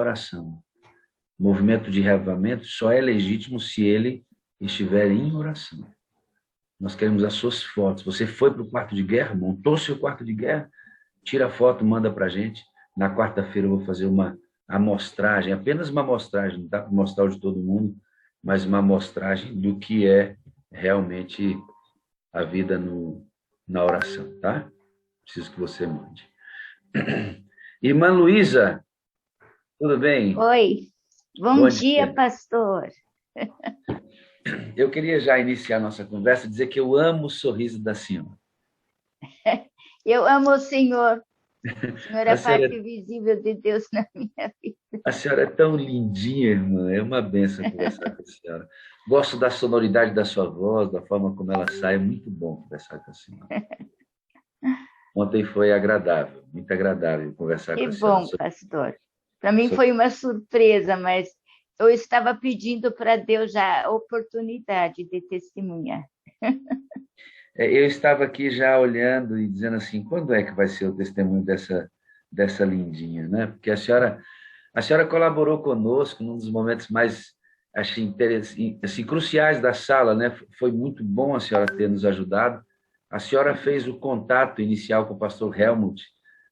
oração. O movimento de reavivamento só é legítimo se ele estiver em oração. Nós queremos as suas fotos. Você foi para o quarto de guerra, montou seu quarto de guerra, tira a foto, manda para a gente. Na quarta-feira eu vou fazer uma amostragem, apenas uma amostragem, não dá para mostrar o de todo mundo, mas uma amostragem do que é realmente a vida na oração, tá? Preciso que você mande. Irmã Luísa, tudo bem? Oi, bom Bom dia, dia. pastor. Eu queria já iniciar nossa conversa, dizer que eu amo o sorriso da senhora. Eu amo o Senhor. O Senhor é A a senhora, parte visível de Deus na minha vida. a senhora é tão lindinha, irmã. É uma benção conversar com a senhora. Gosto da sonoridade da sua voz, da forma como ela sai. É muito bom conversar com a senhora. Ontem foi agradável, muito agradável conversar Que com a senhora. bom, pastor. Para mim Sobre- foi uma surpresa, mas eu estava pedindo para Deus já a oportunidade de testemunhar. Eu estava aqui já olhando e dizendo assim, quando é que vai ser o testemunho dessa lindinha, né? Porque a senhora colaborou conosco num dos momentos mais, achei interessantes, assim, cruciais da sala, né? Foi muito bom a senhora ter nos ajudado. A senhora fez o contato inicial com o pastor Helmut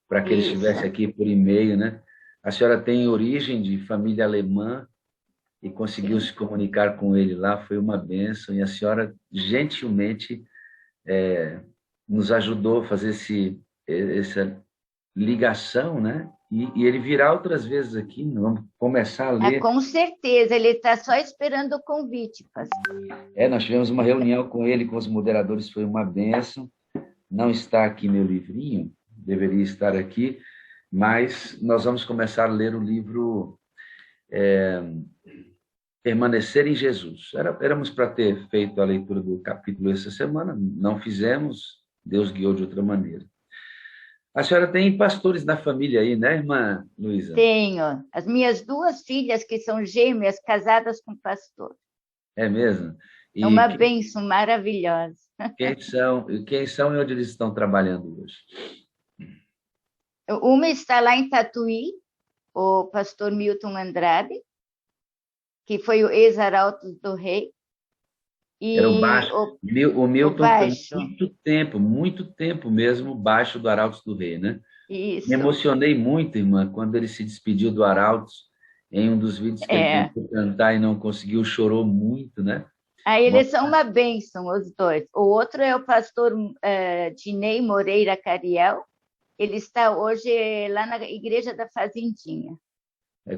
para que ele Isso. estivesse aqui por e-mail, né? A senhora tem origem de família alemã e conseguiu Sim. se comunicar com ele lá, foi uma bênção, e a senhora gentilmente nos ajudou a fazer essa ligação, né? E ele virá outras vezes aqui, vamos começar a Ah, ler. com certeza, ele está só esperando o convite, pastor. Nós tivemos uma reunião com ele, com os moderadores, foi uma bênção. Não está aqui meu livrinho, deveria estar aqui, mas nós vamos começar a ler o livro Permanecer em Jesus. Éramos para ter feito a leitura do capítulo essa semana, não fizemos, Deus guiou de outra maneira. A senhora tem pastores na família aí, né, irmã Luísa? Tenho as minhas duas filhas, que são gêmeas, casadas com pastor. É mesmo? É E uma bênção maravilhosa. quem são e onde eles estão trabalhando hoje? Uma está lá em Tatuí, o pastor Milton Andrade, que foi o ex-arauto do rei, Era o e baixo. o, O o Milton foi baixo. muito tempo mesmo, baixo do Arautos do Rei, né? Me Isso, emocionei muito, irmã, quando ele se despediu do Arautos, em um dos vídeos que ele é. tentou cantar e não conseguiu, chorou muito, né? Aí Bom, eles são uma bênção, os dois. O outro é o pastor Dinei Moreira Cariel. Ele está hoje lá na Igreja da Fazendinha.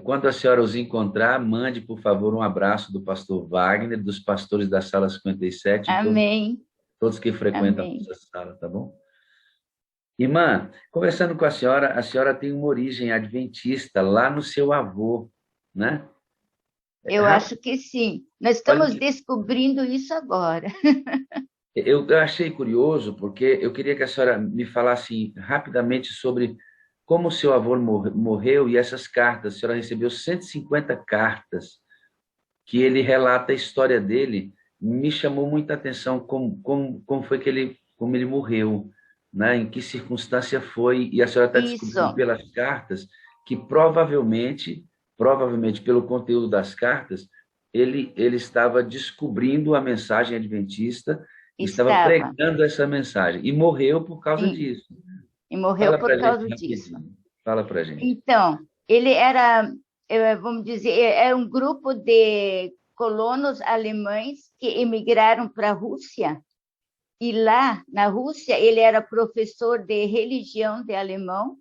quando a senhora os encontrar, mande, por favor, um abraço do pastor Wagner, dos pastores da sala 57 e Amém, todos que frequentam a amém. nossa sala, tá bom? Irmã, conversando com a senhora tem uma origem adventista lá no seu avô, né? Eu Rap- acho que sim. Nós Olha, estamos descobrindo isso agora. eu achei curioso, porque eu queria que a senhora me falasse rapidamente sobre como o seu avô morreu e essas cartas. A senhora recebeu 150 cartas que ele relata a história dele. Me chamou muita atenção como foi como ele morreu, né? Em que circunstância foi, e a senhora está descobrindo Isso, pelas cartas que provavelmente pelo conteúdo das cartas, ele estava descobrindo a mensagem adventista e estava estava. pregando essa mensagem, e morreu por causa Sim, disso. e morreu Fala para por a gente causa disso. rapidinho. Fala para a gente. Então, ele era, vamos dizer, era um grupo de colonos alemães que emigraram para a Rússia. E lá, na Rússia, ele era professor de religião de alemão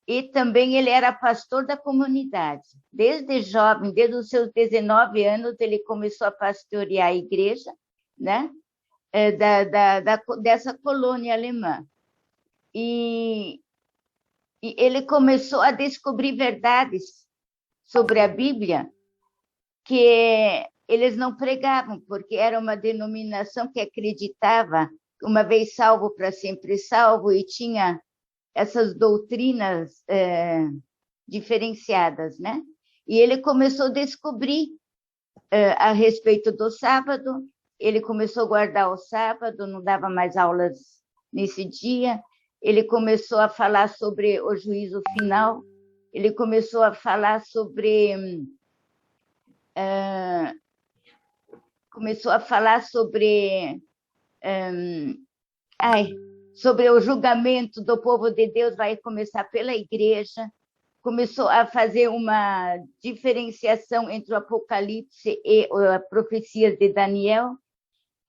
e também ele era pastor da comunidade. Desde jovem, desde os seus 19 anos, ele começou a pastorear a igreja, né? Dessa colônia alemã. E ele começou a descobrir verdades sobre a Bíblia que eles não pregavam, porque era uma denominação que acreditava uma vez salvo para sempre salvo, e tinha essas doutrinas diferenciadas, né? E ele começou a descobrir a respeito do sábado, ele começou a guardar o sábado, não dava mais aulas nesse dia, ele começou a falar sobre o juízo final, ele começou a falar sobre sobre o julgamento do povo de Deus vai começar pela igreja. Começou a fazer uma diferenciação entre o Apocalipse e a profecia de Daniel.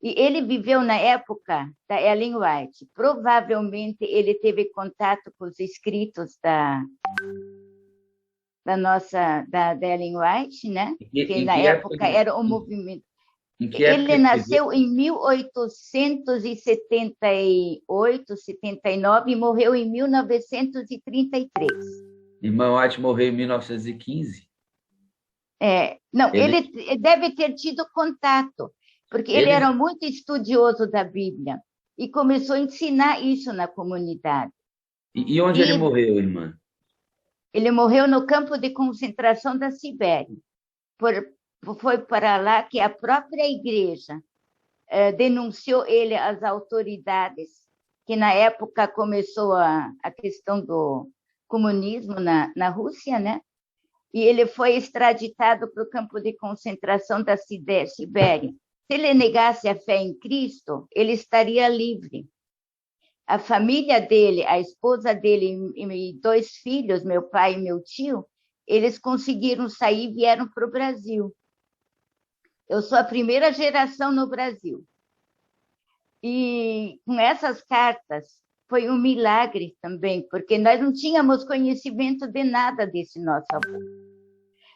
E ele viveu na época da Ellen White. Provavelmente ele teve contato com os escritos da Ellen White, né? Que na época era o movimento. Ele nasceu em 1878, 79 e morreu em 1933. Irmã White morreu em 1915? Não, ele deve ter tido contato, porque ele era muito estudioso da Bíblia e começou a ensinar isso na comunidade. E onde ele morreu, irmã? Ele morreu no campo de concentração da Sibéria. Foi para lá que a própria igreja denunciou ele às autoridades, que na época começou a questão do comunismo na Rússia, né? E ele foi extraditado para o campo de concentração da Sibéria. Se ele negasse a fé em Cristo, ele estaria livre. A família dele, a esposa dele e 2 filhos, meu pai e meu tio, eles conseguiram sair e vieram para o Brasil. Eu sou a primeira geração no Brasil. E com essas cartas foi um milagre também, porque nós não tínhamos conhecimento de nada desse nosso avô.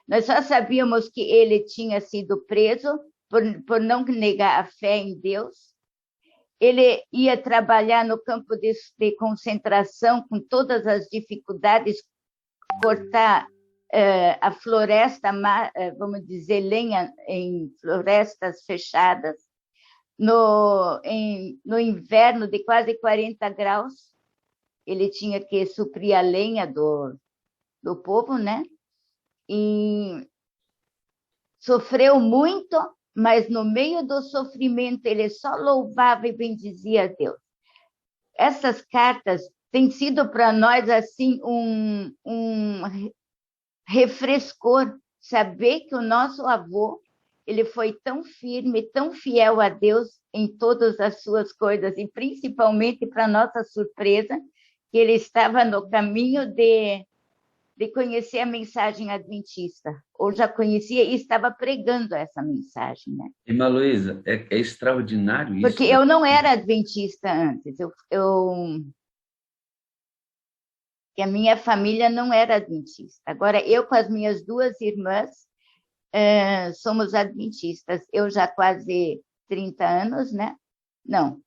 Nós só sabíamos que ele tinha sido preso por não negar a fé em Deus. Ele ia trabalhar no campo de concentração com todas as dificuldades, cortar a floresta, vamos dizer, lenha em florestas fechadas, no inverno de quase 40 graus, ele tinha que suprir a lenha do povo, né? E sofreu muito, mas no meio do sofrimento ele só louvava e bendizia a Deus. Essas cartas têm sido para nós assim um refrescor, saber que o nosso avô ele foi tão firme, tão fiel a Deus em todas as suas coisas, e principalmente, para nossa surpresa, que ele estava no caminho de conhecer a mensagem adventista, ou já conhecia e estava pregando essa mensagem, né? Irmã Luísa, é extraordinário isso. Porque eu não era adventista antes, que a minha família não era adventista. Agora, eu com as minhas 2 irmãs somos adventistas. Eu já quase 30 anos, né? Não,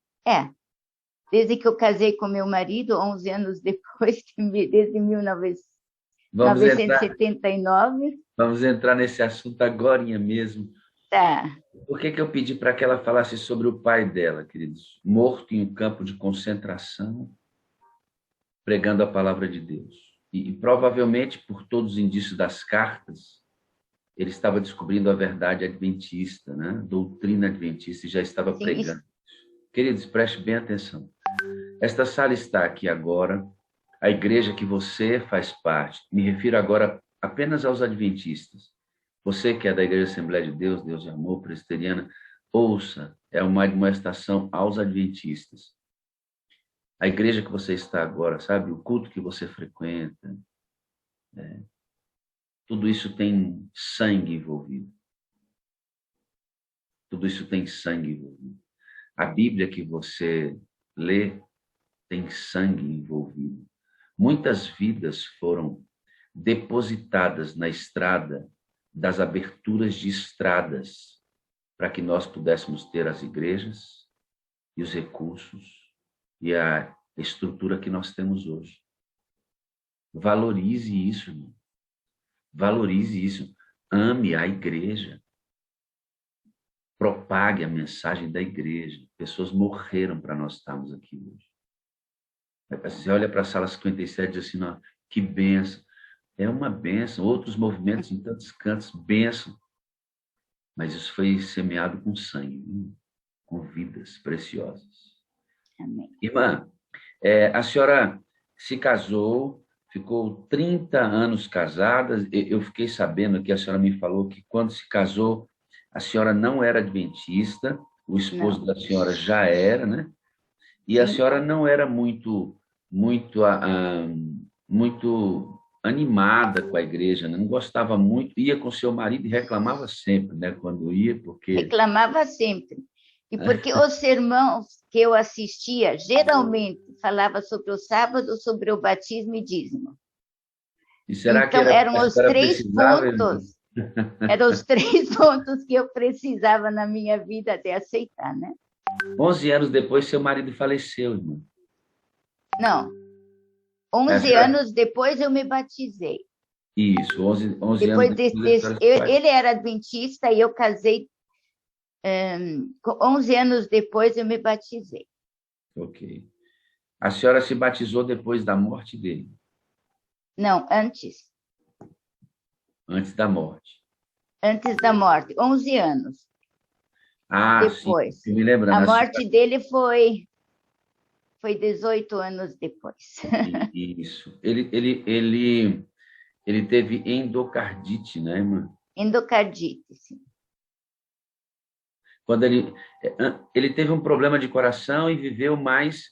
desde que eu casei com meu marido, 11 anos depois, desde 1979. Vamos entrar nesse assunto agora mesmo. Tá. Por que eu pedi para que ela falasse sobre o pai dela, queridos? Morto em um campo de concentração, pregando a palavra de Deus. E provavelmente, por todos os indícios das cartas, ele estava descobrindo a verdade adventista, né? Doutrina adventista, e já estava pregando. Queridos, preste bem atenção. Esta sala está aqui agora, a igreja que você faz parte, me refiro agora apenas aos adventistas. Você que é da Igreja Assembleia de Deus, Deus de Amor, presbiteriana, ouça, é uma admoestação aos adventistas. A igreja que você está agora, sabe? O culto que você frequenta, tudo isso tem sangue envolvido. Tudo isso tem sangue envolvido. A Bíblia que você lê tem sangue envolvido. Muitas vidas foram depositadas na estrada das aberturas de estradas para que nós pudéssemos ter as igrejas e os recursos e a estrutura que nós temos hoje. Valorize isso, irmão. Valorize isso. Ame a igreja. Propague a mensagem da igreja. Pessoas morreram para nós estarmos aqui hoje. Você olha para a sala 57 e diz assim, não, que bênção. É uma bênção. Outros movimentos em tantos cantos, bênção. Mas isso foi semeado com sangue, com vidas preciosas. Amém. Irmã, a senhora se casou, ficou 30 anos casada. Eu fiquei sabendo que a senhora me falou que quando se casou, a senhora não era adventista, o esposo Não. da senhora já era, né? E a Sim. senhora não era muito animada com a igreja, né? Não gostava muito, ia com seu marido e reclamava sempre, né? Quando ia, porque Reclamava sempre. E porque os sermões que eu assistia, geralmente, falava sobre o sábado, sobre o batismo e dízimo. e será que Então, era eram a os senhora três precisava, irmã? pontos, eram os três pontos que eu precisava na minha vida de aceitar, né? 11 anos depois, seu marido faleceu, irmã. Não, A 11 senhora- anos depois eu me batizei. Isso, 11 anos Depois depois a senhora se batizou. ele era adventista e eu casei, 11 anos depois eu me batizei. Ok. A senhora se batizou depois da morte dele, Não, antes da morte. antes da morte, 11 anos Ah, sim, depois. me lembrando. A A senhora... morte dele foi 18 anos depois. Isso. Ele teve endocardite, né, irmã? Endocardite, sim. Quando ele teve um problema de coração e viveu mais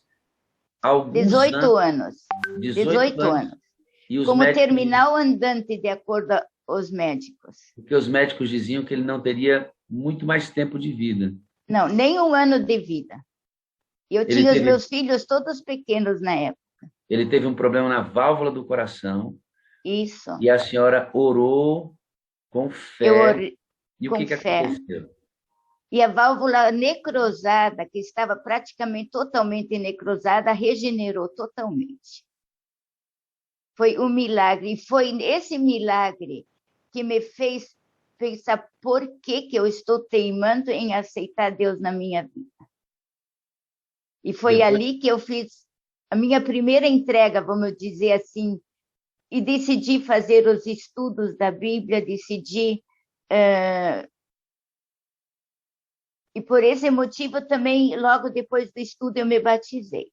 alguns 18 anos, anos. 18 18 anos. anos. E os Como médicos, terminal andante, de acordo aos médicos. porque os médicos diziam que ele não teria muito mais tempo de vida. Não, nem um ano de vida. Eu Ele tinha os teve, meus filhos todos pequenos na época. ele teve um problema na válvula do coração Isso. e a senhora orou com Eu fé. E o com que fé. aconteceu? E a válvula necrosada, que estava praticamente totalmente necrosada, regenerou totalmente. Foi um milagre. E foi esse milagre que me fez pensar por que eu estou teimando em aceitar Deus na minha vida. E foi Depois, ali que eu fiz a minha primeira entrega, vamos dizer assim, e decidi fazer os estudos da Bíblia, decidi. E por esse motivo também, logo depois do estudo, eu me batizei.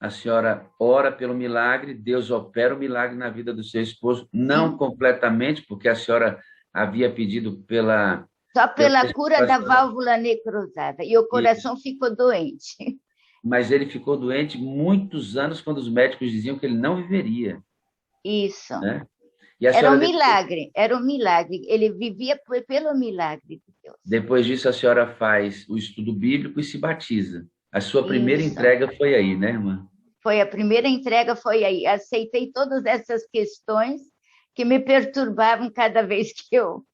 a senhora ora pelo milagre, Deus opera o milagre na vida do seu esposo, não Sim, completamente, porque a senhora havia pedido só pela pela cura da restauração, válvula necrosada. E o coração ficou doente. mas ele ficou doente muitos anos quando os médicos diziam que ele não viveria, Isso. né? E a senhora, Era um milagre. Ele vivia pelo milagre de Deus. depois disso, a senhora faz o estudo bíblico e se batiza. A sua primeira Isso. entrega foi aí, né, irmã? Foi a primeira entrega, foi aí. Aceitei todas essas questões que me perturbavam cada vez que eu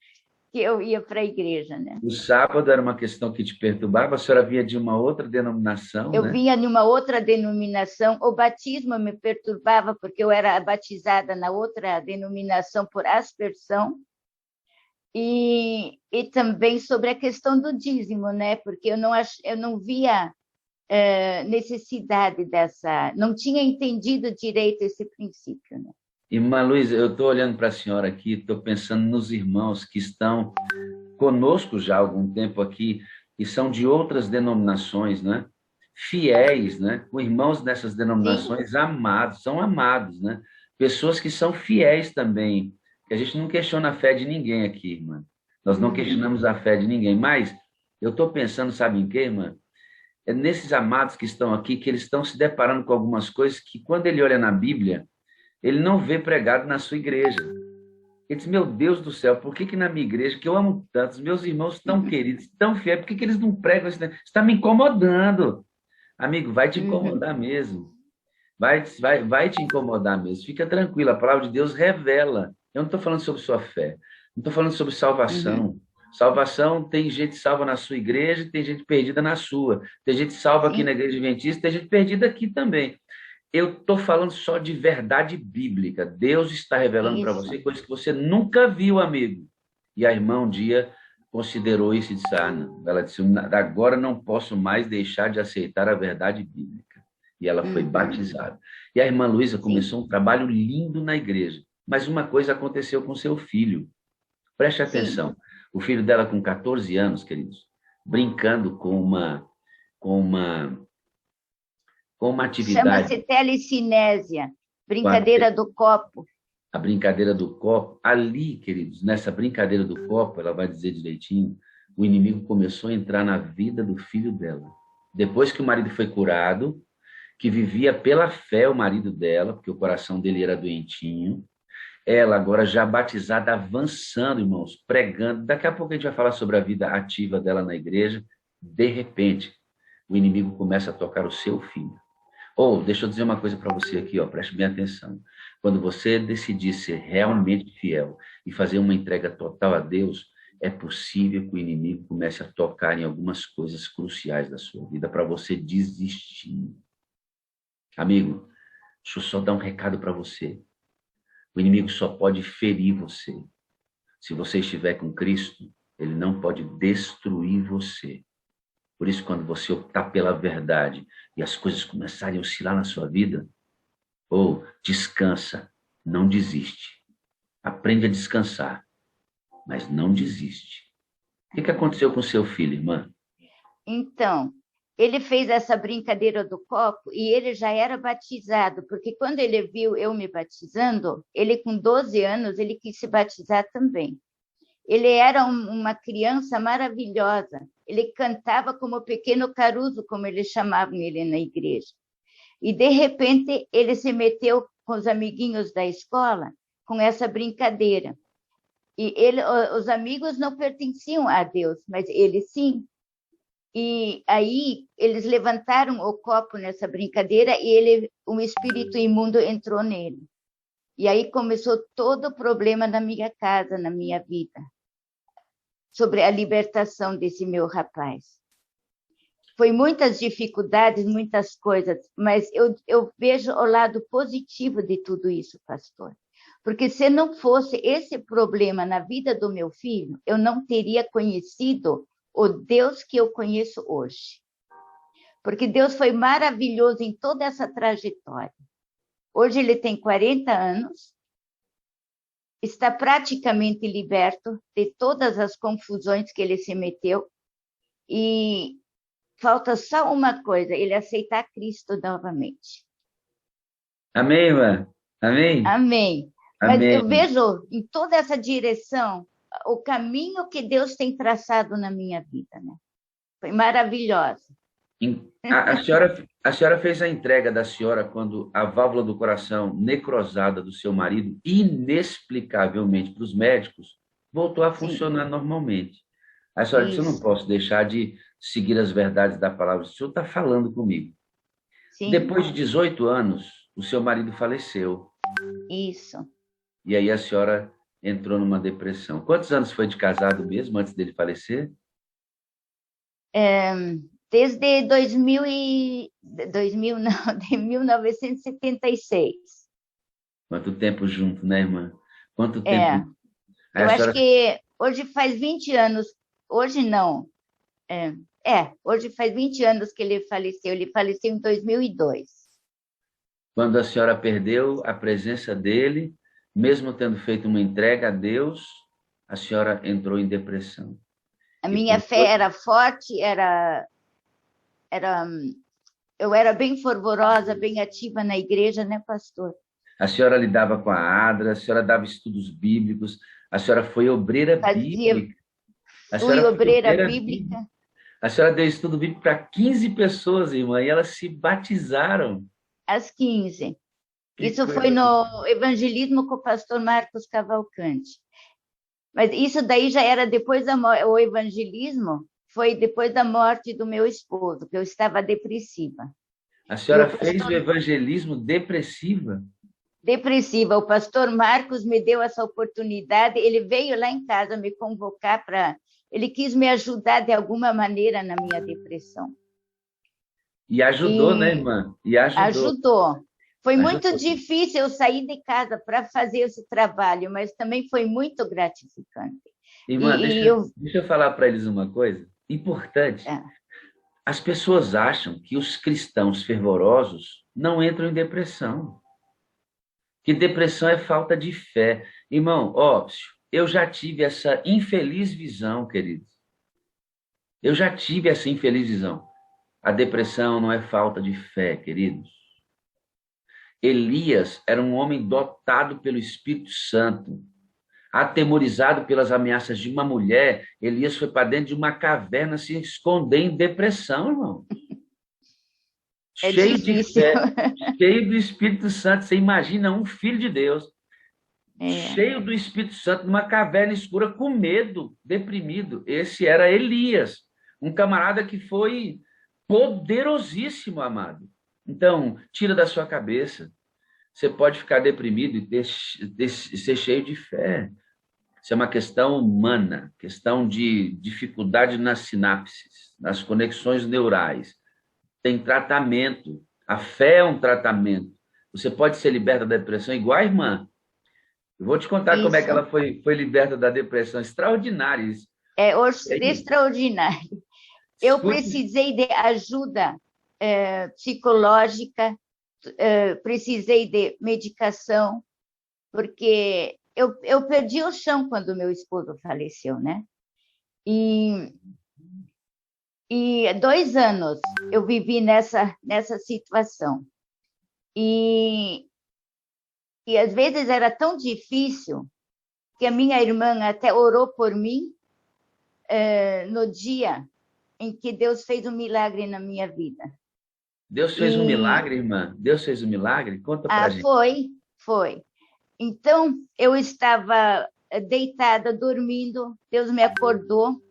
ia para a igreja, né? O sábado era uma questão que te perturbava, a senhora vinha de uma outra denominação, Eu né? vinha de uma outra denominação, o batismo me perturbava, porque eu era batizada na outra denominação por aspersão, e também sobre a questão do dízimo, né? Porque eu não via necessidade dessa, não tinha entendido direito esse princípio, né? Irmã Luísa, eu estou olhando para a senhora aqui, estou pensando nos irmãos que estão conosco já há algum tempo aqui, e são de outras denominações, né? Fiéis, né? Com irmãos dessas Sim. denominações amados, são amados, né? Pessoas que são fiéis também, que a gente não questiona a fé de ninguém aqui, irmã. Nós não questionamos a fé de ninguém, mas eu estou pensando, sabe em quê, irmã? É nesses amados que estão aqui, que eles estão se deparando com algumas coisas que, quando ele olha na Bíblia, ele não vê pregado na sua igreja. Ele diz, meu Deus do céu, por que que na minha igreja, que eu amo tanto, os meus irmãos tão queridos, tão fiéis, por que que eles não pregam isso? Está me incomodando. Amigo, vai te incomodar mesmo. Vai te incomodar mesmo. Fica tranquilo, a palavra de Deus revela. Eu não estou falando sobre sua fé. Não estou falando sobre salvação. Salvação, tem gente salva na sua igreja, tem gente perdida na sua. Tem gente salva aqui na Sim. igreja adventista, tem gente perdida aqui também. Eu estou falando só de verdade bíblica. Deus está revelando para Isso. você coisas que você nunca viu, amigo. E a irmã um dia considerou isso e disse, não. Ela disse, agora não posso mais deixar de aceitar a verdade bíblica. E ela foi batizada. E a irmã Luísa começou um trabalho lindo na igreja. Mas uma coisa aconteceu com seu filho. Preste Sim. atenção. O filho dela com 14 anos, queridos, brincando com uma atividade. Chama-se telecinésia. Brincadeira do copo. A brincadeira do copo. Ali, queridos, nessa brincadeira do copo, ela vai dizer direitinho, o inimigo começou a entrar na vida do filho dela. Depois que o marido foi curado, que vivia pela fé o marido dela, porque o coração dele era doentinho, ela agora já batizada, avançando, irmãos, pregando. Daqui a pouco a gente vai falar sobre a vida ativa dela na igreja. De repente, o inimigo começa a tocar o seu filho. Ou, deixa eu dizer uma coisa para você aqui, ó, preste bem atenção. Quando você decidir ser realmente fiel e fazer uma entrega total a Deus, é possível que o inimigo comece a tocar em algumas coisas cruciais da sua vida para você desistir. Amigo, deixa eu só dar um recado para você. O inimigo só pode ferir você. Se você estiver com Cristo, ele não pode destruir você. Por isso, quando você optar pela verdade e as coisas começarem a oscilar na sua vida, descansa, não desiste. Aprende a descansar, mas não desiste. O que aconteceu com seu filho, irmã? Então, ele fez essa brincadeira do copo e ele já era batizado, porque quando ele viu eu me batizando, ele com 12 anos, ele quis se batizar também. Ele era uma criança maravilhosa. Ele cantava como o pequeno Caruso, como eles chamavam ele na igreja. E, de repente, ele se meteu com os amiguinhos da escola com essa brincadeira. E os amigos não pertenciam a Deus, mas ele sim. E aí eles levantaram o copo nessa brincadeira e um espírito imundo entrou nele. E aí começou todo o problema na minha casa, na minha vida, sobre a libertação desse meu rapaz. Foi muitas dificuldades, muitas coisas, mas eu vejo o lado positivo de tudo isso, pastor. Porque se não fosse esse problema na vida do meu filho, eu não teria conhecido o Deus que eu conheço hoje. Porque Deus foi maravilhoso em toda essa trajetória. Hoje ele tem 40 anos, está praticamente liberto de todas as confusões que ele se meteu e falta só uma coisa, ele aceitar Cristo novamente. Amém, irmã? Amém? Amém. Amém. Mas eu vejo em toda essa direção o caminho que Deus tem traçado na minha vida, né? Foi maravilhosa. A senhora fez a entrega da senhora quando a válvula do coração necrosada do seu marido, inexplicavelmente para os médicos, voltou a funcionar normalmente. A senhora disse, eu não posso deixar de seguir as verdades da palavra. O senhor está falando comigo. Sim. Depois de 18 anos, o seu marido faleceu. Isso. E aí a senhora entrou numa depressão. Quantos anos foi de casado mesmo, antes dele falecer? Desde 1976. Quanto tempo junto, né, irmã? Quanto tempo? Eu acho que hoje faz 20 anos. Hoje não. Hoje faz 20 anos que ele faleceu. Ele faleceu em 2002. Quando a senhora perdeu a presença dele, mesmo tendo feito uma entrega a Deus, a senhora entrou em depressão. A minha fé era forte, eu era bem fervorosa, bem ativa na igreja, né, pastor? A senhora lidava com a ADRA, a senhora dava estudos bíblicos, a senhora foi obreira bíblica. Fui obreira bíblica. A senhora deu estudo bíblico para 15 pessoas, irmã, e elas se batizaram. As 15. Isso foi no evangelismo com o pastor Marcos Cavalcante. Mas isso daí já era depois o evangelismo foi depois da morte do meu esposo, que eu estava depressiva. A senhora fez o evangelismo depressiva? Depressiva. O pastor Marcos me deu essa oportunidade, ele veio lá em casa me convocar ele quis me ajudar de alguma maneira na minha depressão. E ajudou, né, irmã? E ajudou. Foi muito difícil eu sair de casa para fazer esse trabalho, mas também foi muito gratificante. Irmã, deixa eu falar para eles uma coisa importante. As pessoas acham que os cristãos fervorosos não entram em depressão. Que depressão é falta de fé. Irmão, eu já tive essa infeliz visão, queridos. Eu já tive essa infeliz visão. A depressão não é falta de fé, queridos. Elias era um homem dotado pelo Espírito Santo. Atemorizado pelas ameaças de uma mulher, Elias foi para dentro de uma caverna se esconder em depressão, irmão. É Cheio de difícil. fé, cheio do Espírito Santo. Você imagina um filho de Deus, É, cheio do Espírito Santo, numa caverna escura, com medo, deprimido. Esse era Elias, um camarada que foi poderosíssimo, amado. Então, tira da sua cabeça. Você pode ficar deprimido e ser cheio de fé. Isso é uma questão humana, questão de dificuldade nas sinapses, nas conexões neurais. Tem tratamento. A fé é um tratamento. Você pode ser liberta da depressão igual a irmã. Eu vou te contar como é que isso. ela foi liberta da depressão. Extraordinário isso. É E aí, extraordinário. Eu escute, precisei de ajuda psicológica, precisei de medicação, porque eu perdi o chão quando meu esposo faleceu, né? E 2 anos eu vivi nessa situação. E às vezes era tão difícil que a minha irmã até orou por mim no dia em que Deus fez um milagre na minha vida. Deus fez um E milagre, irmã? Deus fez um milagre? Conta pra gente. foi. Então, eu estava deitada, dormindo, Deus me acordou.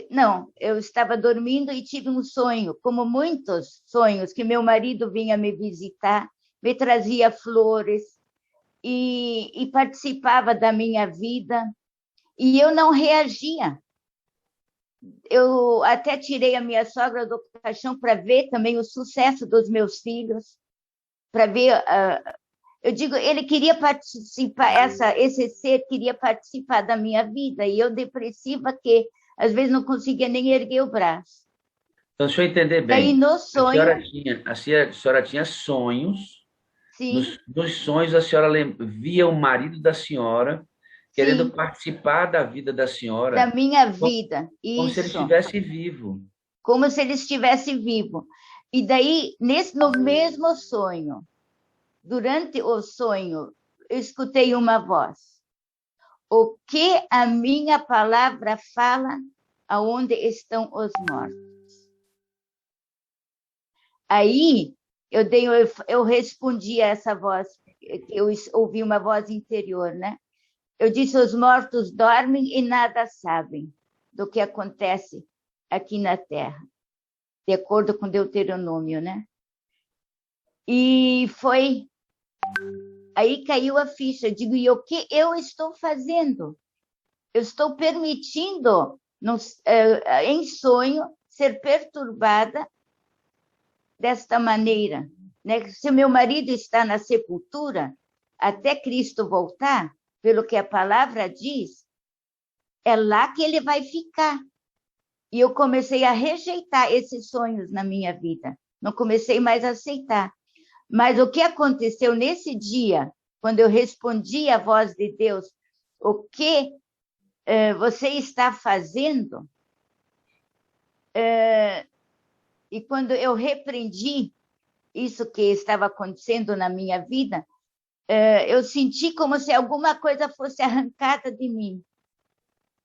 Não, eu estava dormindo e tive um sonho, como muitos sonhos, que meu marido vinha me visitar, me trazia flores e participava da minha vida, e eu não reagia. Eu até tirei a minha sogra do caixão para ver também o sucesso dos meus filhos, para ver. Eu digo, ele queria participar, esse ser queria participar da minha vida, e eu depressiva que às vezes não conseguia nem erguer o braço. Então, deixa eu entender Daí bem. no sonho, A senhora tinha sonhos. sim, Nos sonhos, a senhora via o marido da senhora querendo sim, participar da vida da da senhora, minha vida, como se ele isso, estivesse vivo. como se ele estivesse vivo. E daí, no mesmo sonho, durante o sonho, eu escutei uma voz. O que a minha palavra fala, aonde estão os mortos? Aí eu respondi a essa voz, eu ouvi uma voz interior, né? Eu disse: os mortos dormem e nada sabem do que acontece aqui na Terra, de acordo com Deuteronômio, né? E foi aí caiu a ficha. Eu digo: e o que eu estou fazendo? Eu estou permitindo, em sonho, ser perturbada desta maneira, né? Se o meu marido está na sepultura, até Cristo voltar, pelo que a palavra diz, é lá que ele vai ficar. E eu comecei a rejeitar esses sonhos na minha vida. Não comecei mais a aceitar. Mas o que aconteceu nesse dia, quando eu respondi à voz de Deus, o que você está fazendo? E quando eu repreendi isso que estava acontecendo na minha vida, eu senti como se alguma coisa fosse arrancada de mim.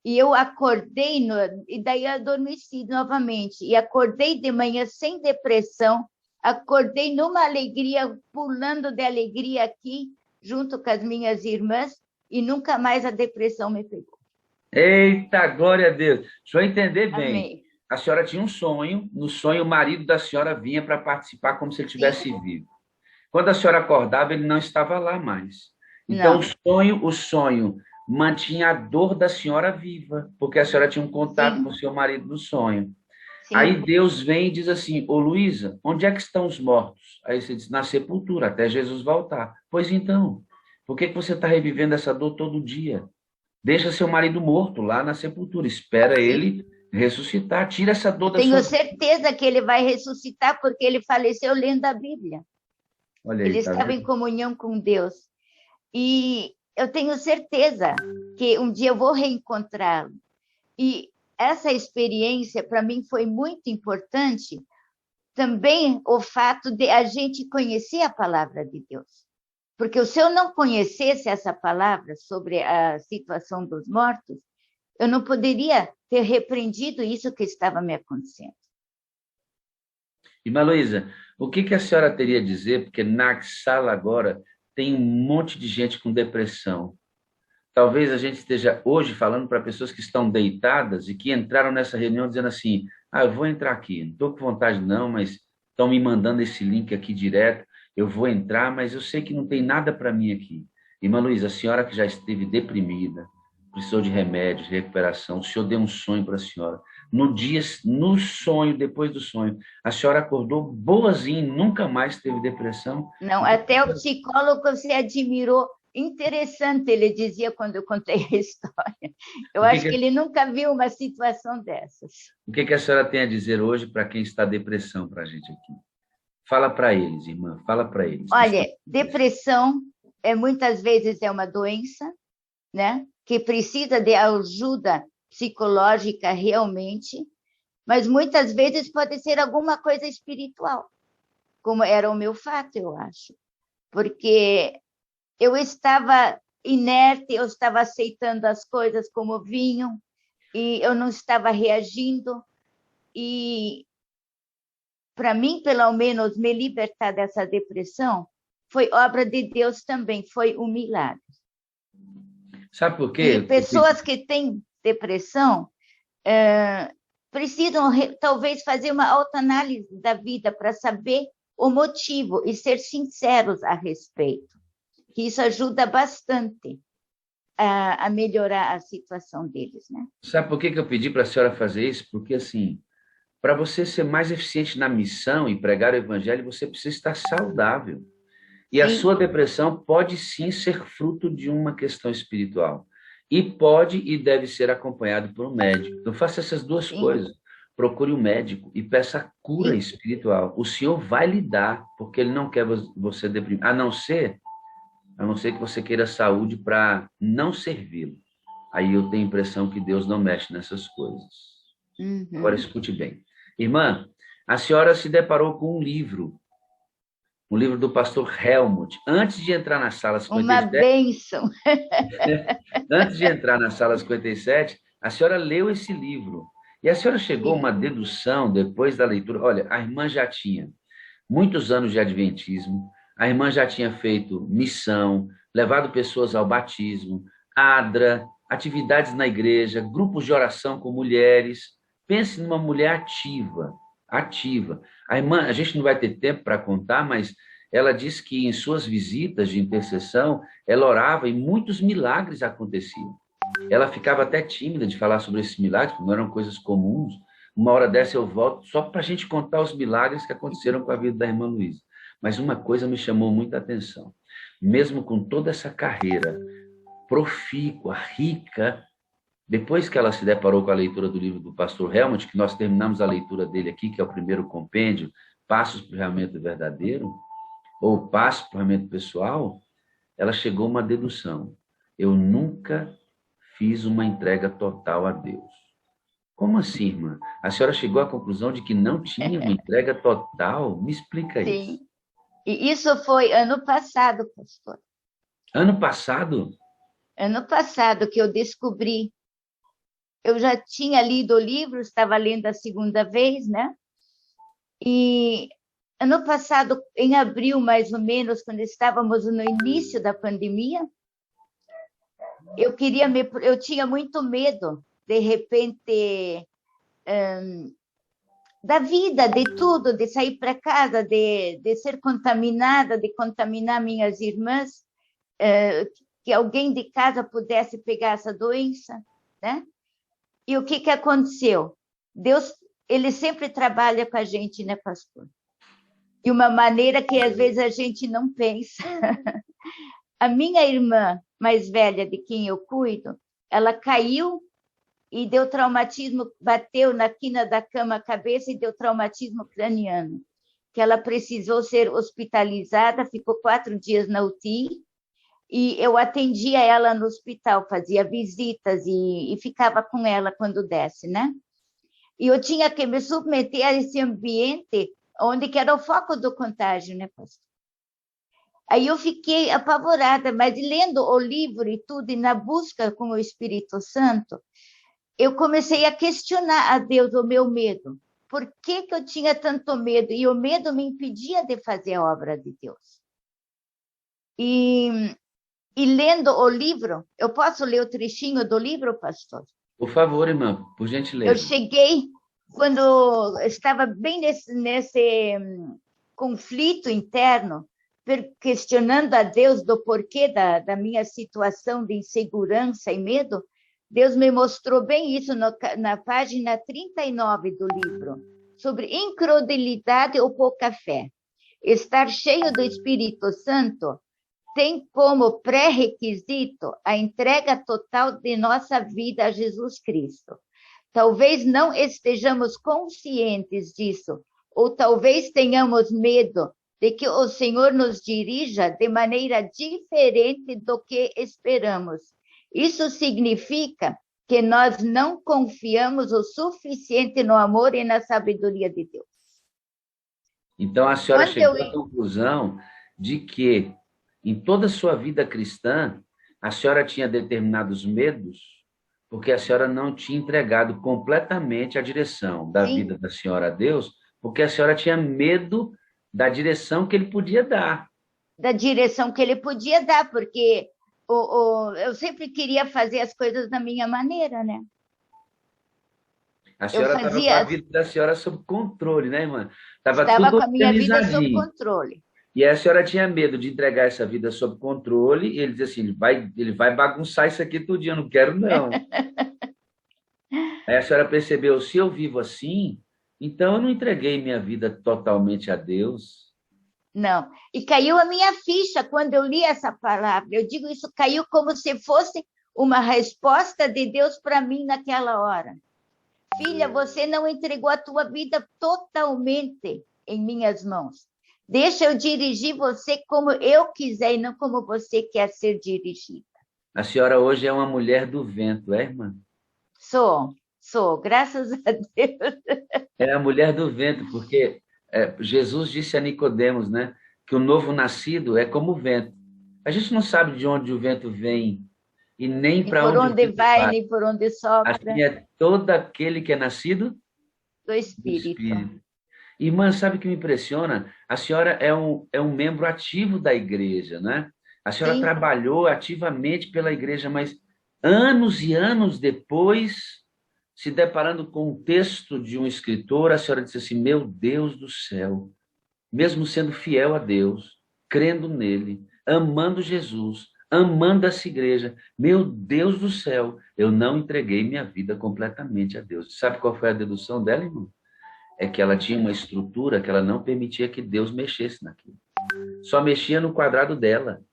E eu acordei, e daí eu adormeci novamente. E acordei de manhã sem depressão, acordei numa alegria, pulando de alegria aqui, junto com as minhas irmãs, e nunca mais a depressão me pegou. Eita, glória a Deus. Deixa eu entender bem. Amém. A senhora tinha um sonho, no sonho o marido da senhora vinha para participar como se ele estivesse vivo. Quando a senhora acordava, ele não estava lá mais. Então, Não, o sonho mantinha a dor da senhora viva, porque a senhora tinha um contato com o sim, seu marido no sonho. Aí sim. Deus vem e diz assim: ô Luísa, onde é que estão os mortos? Aí você diz: na sepultura, até Jesus voltar. Pois então, por que você está revivendo essa dor todo dia? Deixa seu marido morto lá na sepultura, espera Sim. ele ressuscitar, tira essa dor Eu da tenho sua vida. certeza que ele vai ressuscitar, porque ele faleceu lendo a Bíblia. Olha Ele aí, tá estava em vendo? comunhão com Deus. E eu tenho certeza que um dia eu vou reencontrá-lo. E essa experiência, para mim, foi muito importante, também o fato de a gente conhecer a palavra de Deus. Porque se eu não conhecesse essa palavra sobre a situação dos mortos, eu não poderia ter repreendido isso que estava me acontecendo. Irmã Luísa, o que a senhora teria a dizer? Porque na sala agora tem um monte de gente com depressão. Talvez a gente esteja hoje falando para pessoas que estão deitadas e que entraram nessa reunião dizendo assim, eu vou entrar aqui, não estou com vontade não, mas estão me mandando esse link aqui direto, eu vou entrar, mas eu sei que não tem nada para mim aqui. Irmã Luísa, a senhora que já esteve deprimida, precisou de remédios, de recuperação, o senhor deu um sonho para a senhora. No sonho, depois do sonho, a senhora acordou boazinha, nunca mais teve depressão? Não, até o psicólogo se admirou. Interessante, ele dizia quando eu contei a história. Eu acho que ele nunca viu uma situação dessas. O que a senhora tem a dizer hoje para quem está depressão para a gente aqui? Fala para eles, irmã, fala para eles. Olha, depressão muitas vezes é uma doença, né? Que precisa de ajuda psicológica realmente, mas muitas vezes pode ser alguma coisa espiritual, como era o meu fato, eu acho. Porque eu estava inerte, eu estava aceitando as coisas como vinham, e eu não estava reagindo. E, para mim, pelo menos, me libertar dessa depressão foi obra de Deus também, foi um milagre. Sabe por quê? E pessoas que têm depressão precisam, talvez, fazer uma autoanálise da vida para saber o motivo e ser sinceros a respeito. Que isso ajuda bastante a melhorar a situação deles, né? Sabe por que eu pedi para a senhora fazer isso? Porque, assim, para você ser mais eficiente na missão e pregar o evangelho, você precisa estar saudável. E a sua depressão pode sim ser fruto de uma questão espiritual. E pode e deve ser acompanhado por um médico. Então, faça essas duas coisas. Procure um médico e peça cura espiritual. O Senhor vai lhe dar, porque Ele não quer você deprimir. A não ser que você queira saúde para não servi-lo. Aí eu tenho a impressão que Deus não mexe nessas coisas. Agora, escute bem. Irmã, a senhora se deparou com um livro do pastor Helmut, antes de entrar na sala 57. Uma bênção! Antes de entrar na sala 57, a senhora leu esse livro. E a senhora chegou a uma dedução depois da leitura. Olha, a irmã já tinha muitos anos de adventismo, a irmã já tinha feito missão, levado pessoas ao batismo, ADRA, atividades na igreja, grupos de oração com mulheres. Pense numa mulher ativa. A irmã, a gente não vai ter tempo para contar, mas ela diz que em suas visitas de intercessão, ela orava e muitos milagres aconteciam. Ela ficava até tímida de falar sobre esses milagres, porque não eram coisas comuns. Uma hora dessa eu volto só para a gente contar os milagres que aconteceram com a vida da irmã Luísa. Mas uma coisa me chamou muita atenção. Mesmo com toda essa carreira profícua, rica, depois que ela se deparou com a leitura do livro do pastor Helmut, que nós terminamos a leitura dele aqui, que é o primeiro compêndio, Passos para o Realmente Verdadeiro, ou Passos para o Realmente Pessoal, ela chegou a uma dedução. Eu nunca fiz uma entrega total a Deus. Como assim, irmã? A senhora chegou à conclusão de que não tinha uma entrega total? Me explica isso. Sim. E isso foi ano passado, pastor. Ano passado? Ano passado que eu descobri. Eu já tinha lido o livro, estava lendo a segunda vez, né? E ano passado, em abril, mais ou menos, quando estávamos no início da pandemia, eu tinha muito medo, de repente, da vida, de tudo, de sair para casa, de ser contaminada, de contaminar minhas irmãs, que alguém de casa pudesse pegar essa doença, né? E o que aconteceu? Deus, ele sempre trabalha com a gente, né, pastor? De uma maneira que às vezes a gente não pensa. A minha irmã mais velha, de quem eu cuido, ela caiu e deu traumatismo, bateu na quina da cama a cabeça e deu traumatismo craniano, que ela precisou ser hospitalizada, ficou 4 dias na UTI, e eu atendia ela no hospital, fazia visitas e ficava com ela quando desce, né? E eu tinha que me submeter a esse ambiente onde que era o foco do contágio, né, pastor? Aí eu fiquei apavorada, mas lendo o livro e tudo, e na busca com o Espírito Santo, eu comecei a questionar a Deus o meu medo. Por que que eu tinha tanto medo? E o medo me impedia de fazer a obra de Deus. E lendo o livro, eu posso ler o trechinho do livro, pastor? Por favor, irmã, por Eu gentileza. cheguei, quando estava bem nesse conflito interno, questionando a Deus do porquê da minha situação de insegurança e medo, Deus me mostrou bem isso na página 39 do livro, sobre incredulidade ou pouca fé. Estar cheio do Espírito Santo tem como pré-requisito a entrega total de nossa vida a Jesus Cristo. Talvez não estejamos conscientes disso, ou talvez tenhamos medo de que o Senhor nos dirija de maneira diferente do que esperamos. Isso significa que nós não confiamos o suficiente no amor e na sabedoria de Deus. Então, a senhora chegou à conclusão de que, em toda a sua vida cristã, a senhora tinha determinados medos, porque a senhora não tinha entregado completamente a direção da Sim. vida da senhora a Deus, porque a senhora tinha medo da direção que ele podia dar. Da direção que ele podia dar, porque eu sempre queria fazer as coisas da minha maneira, né? A senhora estava com a vida da senhora sob controle, né, irmã? Estava tudo com a minha vida sob organizadinho. controle. E a senhora tinha medo de entregar essa vida sob controle, e ele dizia assim, ele vai bagunçar isso aqui tudinho, eu não quero, não. Aí a senhora percebeu, se eu vivo assim, então eu não entreguei minha vida totalmente a Deus. Não. E caiu a minha ficha quando eu li essa palavra. Eu digo isso, caiu como se fosse uma resposta de Deus para mim naquela hora. Filha, você não entregou a tua vida totalmente em minhas mãos. Deixa eu dirigir você como eu quiser e não como você quer ser dirigida. A senhora hoje é uma mulher do vento, é, irmã? Sou, graças a Deus. É a mulher do vento, porque Jesus disse a Nicodemos, né, que o novo nascido é como o vento. A gente não sabe de onde o vento vem e nem para onde vai, nem por onde sopra. Assim é todo aquele que é nascido do Espírito. Irmã, sabe o que me impressiona? A senhora é um membro ativo da igreja, né? A senhora trabalhou ativamente pela igreja, mas anos e anos depois, se deparando com um texto de um escritor, a senhora disse assim, meu Deus do céu, mesmo sendo fiel a Deus, crendo nele, amando Jesus, amando essa igreja, meu Deus do céu, eu não entreguei minha vida completamente a Deus. Sabe qual foi a dedução dela, irmão? É que ela tinha uma estrutura que ela não permitia que Deus mexesse naquilo. Só mexia no quadrado dela.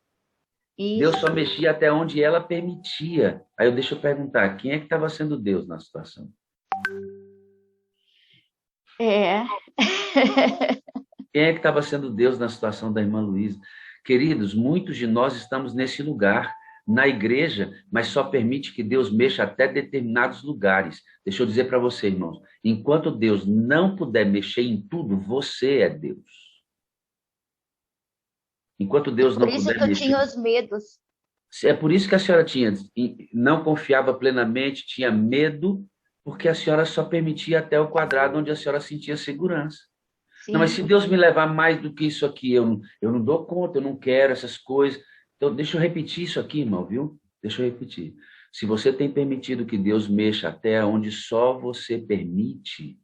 Isso. Deus só mexia até onde ela permitia. Aí deixa eu perguntar, quem é que estava sendo Deus na situação? Quem é que estava sendo Deus na situação da irmã Luísa? Queridos, muitos de nós estamos nesse lugar, na igreja, mas só permite que Deus mexa até determinados lugares. Deixa eu dizer para você, irmãos, enquanto Deus não puder mexer em tudo, você é Deus. Enquanto Deus não puder mexer... Por isso que eu tinha os medos. É por isso que a senhora não confiava plenamente, tinha medo, porque a senhora só permitia até o quadrado onde a senhora sentia segurança. Sim. Não, mas se Deus me levar mais do que isso aqui, eu não dou conta, eu não quero essas coisas. Então, deixa eu repetir isso aqui, irmão, viu? Deixa eu repetir. Se você tem permitido que Deus mexa até onde só você permite,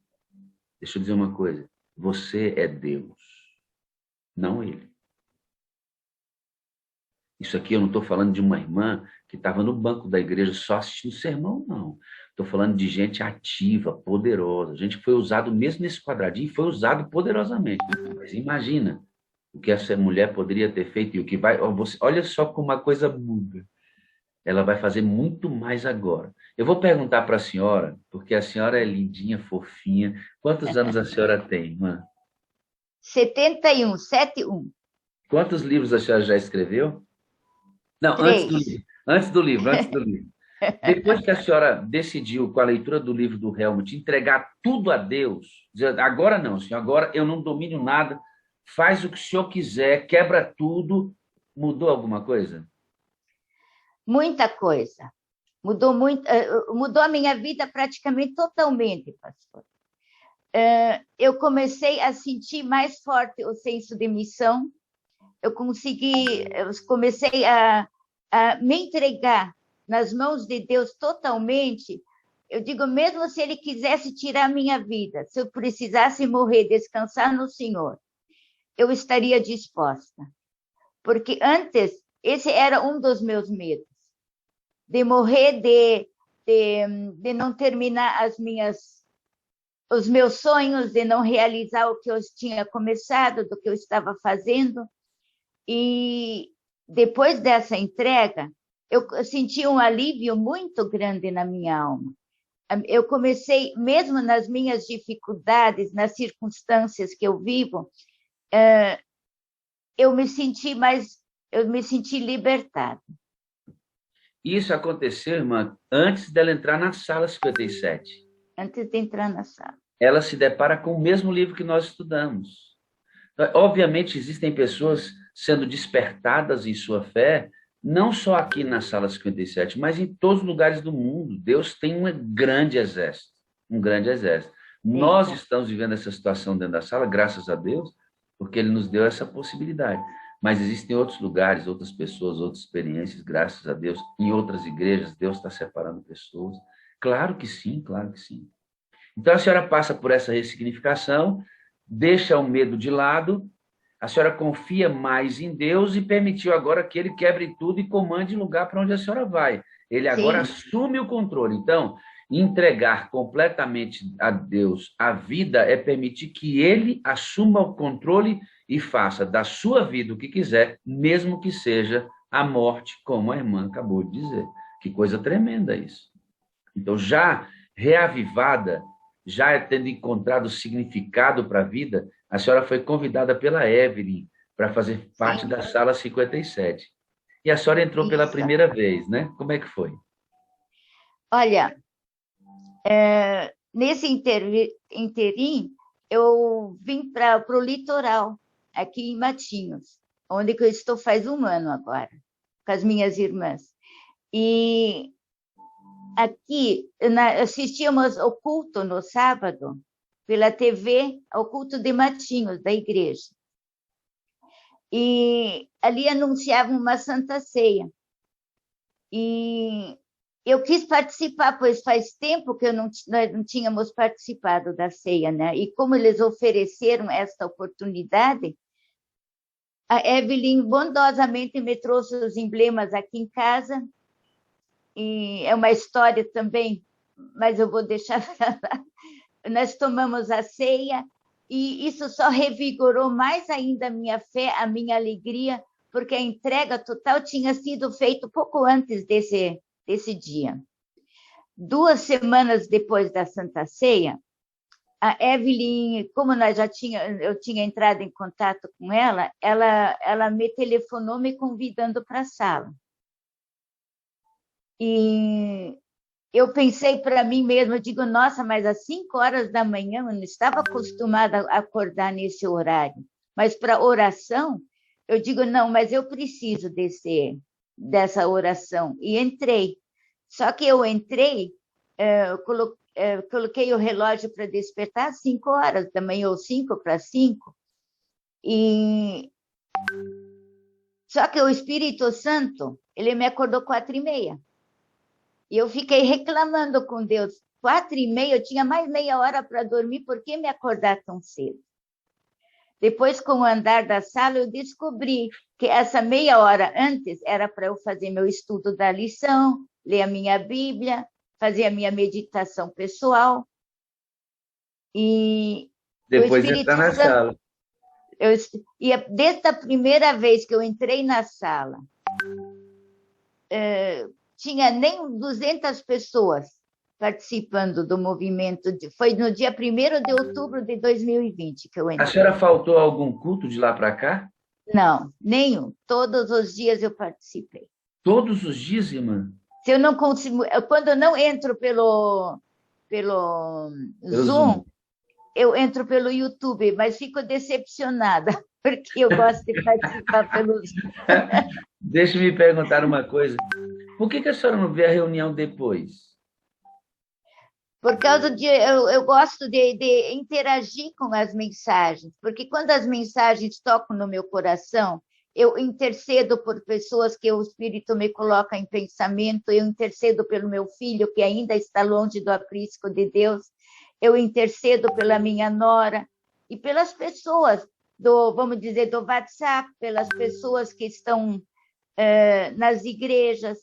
deixa eu dizer uma coisa, você é Deus, não Ele. Isso aqui eu não estou falando de uma irmã que estava no banco da igreja só assistindo sermão, não. Estou falando de gente ativa, poderosa. A gente foi usado mesmo nesse quadradinho, foi usado poderosamente. Mas imagina o que essa mulher poderia ter feito e o que vai... Olha só como a coisa muda. Ela vai fazer muito mais agora. Eu vou perguntar para a senhora, porque a senhora é lindinha, fofinha. Quantos anos a senhora tem, irmã? 71, 71. Quantos livros a senhora já escreveu? Não, 3. Antes do livro. Depois que a senhora decidiu, com a leitura do livro do Helmut, entregar tudo a Deus, dizer, agora não, senhor, agora eu não domino nada, faz o que o senhor quiser, quebra tudo, mudou alguma coisa? Muita coisa. Mudou muito, mudou a minha vida praticamente totalmente, pastor. Eu comecei a sentir mais forte o senso de missão. Eu comecei a me entregar nas mãos de Deus totalmente. Eu digo, mesmo se Ele quisesse tirar a minha vida, se eu precisasse morrer, descansar no Senhor, eu estaria disposta. Porque antes, esse era um dos meus medos, de morrer, de não terminar os meus sonhos, de não realizar o que eu tinha começado, do que eu estava fazendo. E depois dessa entrega, eu senti um alívio muito grande na minha alma. Eu comecei, mesmo nas minhas dificuldades, nas circunstâncias que eu vivo, eu me senti libertada. Isso aconteceu, irmã, antes dela entrar na sala 57. Antes de entrar na sala. Ela se depara com o mesmo livro que nós estudamos. Obviamente, existem pessoas sendo despertadas em sua fé, não só aqui na sala 57, mas em todos os lugares do mundo. Deus tem um grande exército, um grande exército. Sim. Nós estamos vivendo essa situação dentro da sala, graças a Deus, porque Ele nos deu essa possibilidade. Mas existem outros lugares, outras pessoas, outras experiências, graças a Deus. Em outras igrejas, Deus está separando pessoas. Claro que sim, claro que sim. Então, a senhora passa por essa ressignificação, deixa o medo de lado, a senhora confia mais em Deus e permitiu agora que Ele quebre tudo e comande o lugar para onde a senhora vai. Ele agora assume o controle. Então, entregar completamente a Deus a vida é permitir que Ele assuma o controle e faça da sua vida o que quiser, mesmo que seja a morte, como a irmã acabou de dizer. Que coisa tremenda isso. Então, já reavivada, já tendo encontrado significado para a vida, a senhora foi convidada pela Evelyn para fazer parte da sala 57. E a senhora entrou pela primeira vez, né? Como é que foi? Olha, nesse interim, eu vim para o litoral, aqui em Matinhos, onde eu estou faz um ano agora, com as minhas irmãs. E aqui, assistíamos ao culto no sábado, pela TV, ao culto de Matinhos, da igreja. E ali anunciavam uma Santa Ceia. E eu quis participar, pois faz tempo que nós não tínhamos participado da ceia, né? E como eles ofereceram esta oportunidade, a Evelyn bondosamente me trouxe os emblemas aqui em casa, e é uma história também, mas eu vou deixar para lá. Nós tomamos a ceia, e isso só revigorou mais ainda a minha fé, a minha alegria, porque a entrega total tinha sido feita pouco antes desse dia. 2 semanas depois da Santa Ceia, a Evelyn, como eu tinha entrado em contato com ela, ela me telefonou me convidando para a sala. E eu pensei para mim mesma, eu digo, nossa, mas às 5 horas da manhã eu não estava acostumada a acordar nesse horário. Mas para oração, eu digo, não, mas eu preciso dessa oração. E entrei. Só que eu entrei, coloquei o relógio para despertar às 5 horas da manhã, ou 5 para 5. Só que o Espírito Santo, ele me acordou 4h30. E eu fiquei reclamando com Deus. 4h30, eu tinha mais meia hora para dormir, por que me acordar tão cedo? Depois, com o andar da sala, eu descobri que essa meia hora antes era para eu fazer meu estudo da lição, ler a minha Bíblia, fazer a minha meditação pessoal. E depois de entrar na sala. Desde a primeira vez que eu entrei na sala, tinha nem 200 pessoas participando do movimento. Foi no dia 1º de outubro de 2020 que eu entrei. A senhora faltou algum culto de lá para cá? Não, nenhum. Todos os dias eu participei. Todos os dias, irmã? Se eu não consigo, quando eu não entro pelo Zoom, eu entro pelo YouTube, mas fico decepcionada, porque eu gosto de participar pelo Zoom. Deixa-me perguntar uma coisa. Por que a senhora não vê a reunião depois? Por causa de. Eu gosto de interagir com as mensagens, porque quando as mensagens tocam no meu coração, eu intercedo por pessoas que o Espírito me coloca em pensamento, eu intercedo pelo meu filho, que ainda está longe do aprisco de Deus, eu intercedo pela minha nora e pelas pessoas vamos dizer, do WhatsApp, pelas pessoas que estão nas igrejas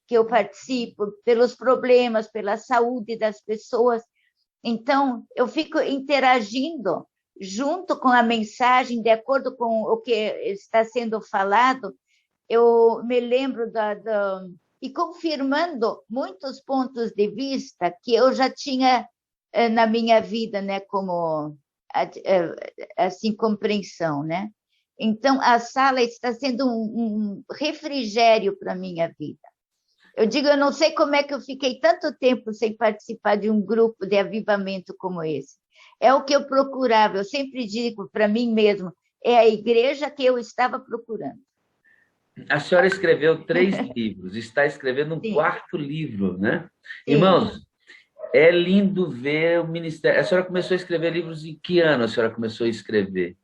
que eu participo, pelos problemas, pela saúde das pessoas. Então, eu fico interagindo junto com a mensagem, de acordo com o que está sendo falado, eu me lembro e confirmando muitos pontos de vista que eu já tinha na minha vida, né, como assim compreensão, né? Então a sala está sendo um refrigério para a minha vida. Eu digo, eu não sei como é que eu fiquei tanto tempo sem participar de um grupo de avivamento como esse. É o que eu procurava, eu sempre digo para mim mesmo, é a igreja que eu estava procurando. A senhora escreveu 3 livros, está escrevendo um 4º livro, né? Sim. Irmãos, é lindo ver o ministério. A senhora começou a escrever livros em que ano a senhora começou a escrever?